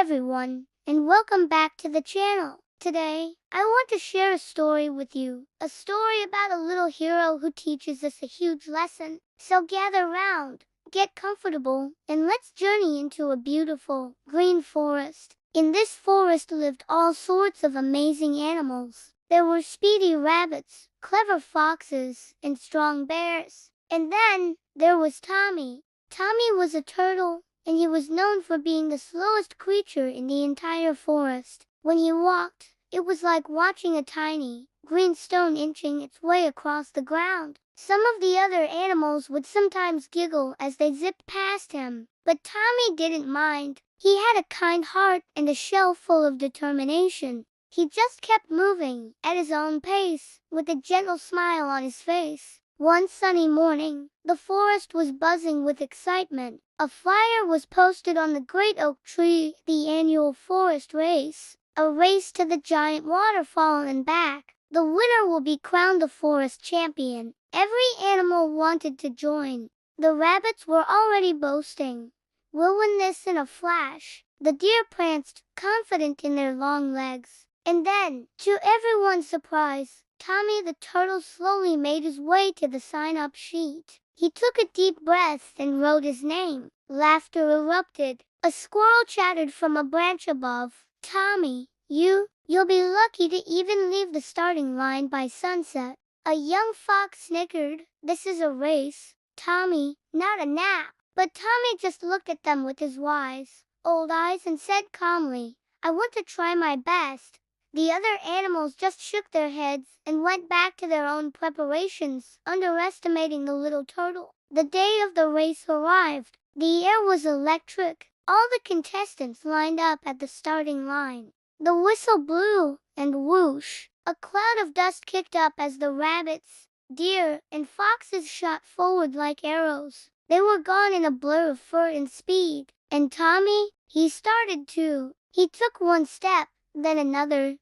everyone, and welcome back to the channel. Today, I want to share a story with you. A story about a little hero who teaches us a huge lesson. So gather round, get comfortable, and let's journey into a beautiful, green forest. In this forest lived all sorts of amazing animals. There were speedy rabbits, clever foxes, and strong bears. And then, there was Tommy. Tommy was a turtle, and he was known for being the slowest creature in the entire forest. When he walked, it was like watching a tiny, green stone inching its way across the ground. Some of the other animals would sometimes giggle as they zipped past him, but Tommy didn't mind. He had a kind heart and a shell full of determination. He just kept moving, at his own pace, with a gentle smile on his face. One sunny morning, the forest was buzzing with excitement. A flyer was posted on the great oak tree, the annual forest race, a race to the giant waterfall and back. The winner will be crowned the forest champion. Every animal wanted to join. The rabbits were already boasting, "We'll win this in a flash." The deer pranced, confident in their long legs. And then, to everyone's surprise, Tommy the turtle slowly made his way to the sign-up sheet. He took a deep breath and wrote his name. Laughter erupted. A squirrel chattered from a branch above. "Tommy, you'll be lucky to even leave the starting line by sunset." A young fox snickered. "This is a race, Tommy, not a nap." But Tommy just looked at them with his wise, old eyes and said calmly, "I want to try my best." The other animals just shook their heads and went back to their own preparations, underestimating the little turtle. The day of the race arrived. The air was electric. All the contestants lined up at the starting line. The whistle blew, and whoosh, a cloud of dust kicked up as the rabbits, deer, and foxes shot forward like arrows. They were gone in a blur of fur and speed. And Tommy, he started too. He took one step, then another,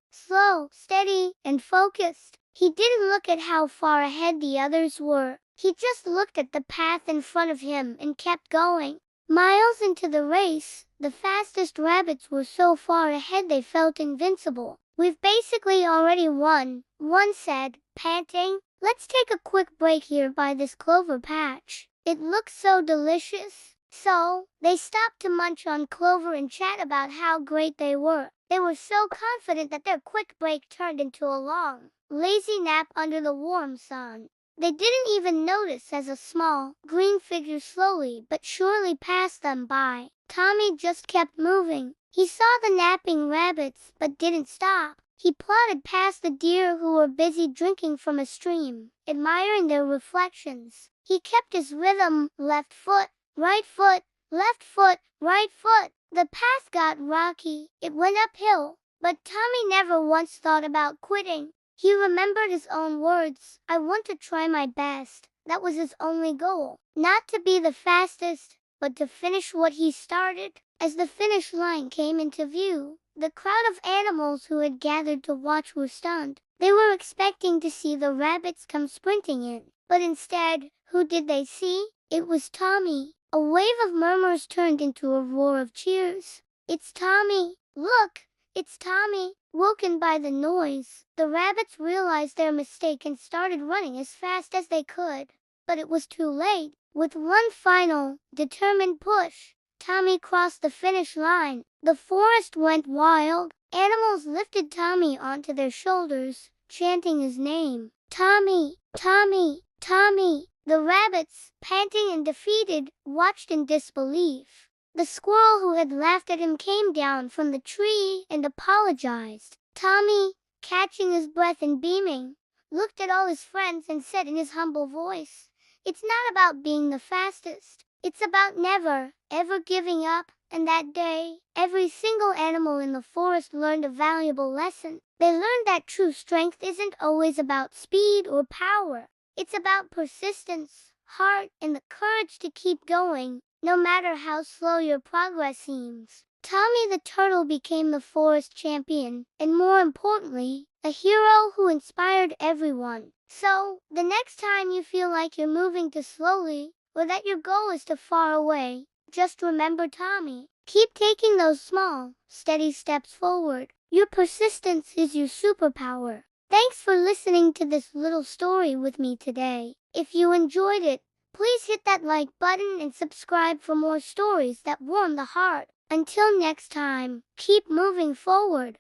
slow, steady, and focused. He didn't look at how far ahead the others were. He just looked at the path in front of him and kept going. Miles into the race, the fastest rabbits were so far ahead they felt invincible. "We've basically already won," one said, panting. "Let's take a quick break here by this clover patch. It looks so delicious." So, they stopped to munch on clover and chat about how great they were. They were so confident that their quick break turned into a long, lazy nap under the warm sun. They didn't even notice as a small, green figure slowly but surely passed them by. Tommy just kept moving. He saw the napping rabbits but didn't stop. He plodded past the deer who were busy drinking from a stream, admiring their reflections. He kept his rhythm, left foot, right foot, left foot, right foot. The path got rocky. It went uphill, but Tommy never once thought about quitting. He remembered his own words, "I want to try my best." That was his only goal. Not to be the fastest, but to finish what he started. As the finish line came into view, the crowd of animals who had gathered to watch were stunned. They were expecting to see the rabbits come sprinting in. But instead, who did they see? It was Tommy. A wave of murmurs turned into a roar of cheers. "It's Tommy! Look! It's Tommy!" Woken by the noise, the rabbits realized their mistake and started running as fast as they could. But it was too late. With one final, determined push, Tommy crossed the finish line. The forest went wild. Animals lifted Tommy onto their shoulders, chanting his name. "Tommy! Tommy! Tommy!" The rabbits, panting and defeated, watched in disbelief. The squirrel who had laughed at him came down from the tree and apologized. Tommy, catching his breath and beaming, looked at all his friends and said in his humble voice, "It's not about being the fastest. It's about never, ever giving up." And that day, every single animal in the forest learned a valuable lesson. They learned that true strength isn't always about speed or power. It's about persistence, heart, and the courage to keep going, no matter how slow your progress seems. Tommy the turtle became the forest champion, and more importantly, a hero who inspired everyone. So, the next time you feel like you're moving too slowly, or that your goal is too far away, just remember Tommy. Keep taking those small, steady steps forward. Your persistence is your superpower. Thanks for listening to this little story with me today. If you enjoyed it, please hit that like button and subscribe for more stories that warm the heart. Until next time, keep moving forward.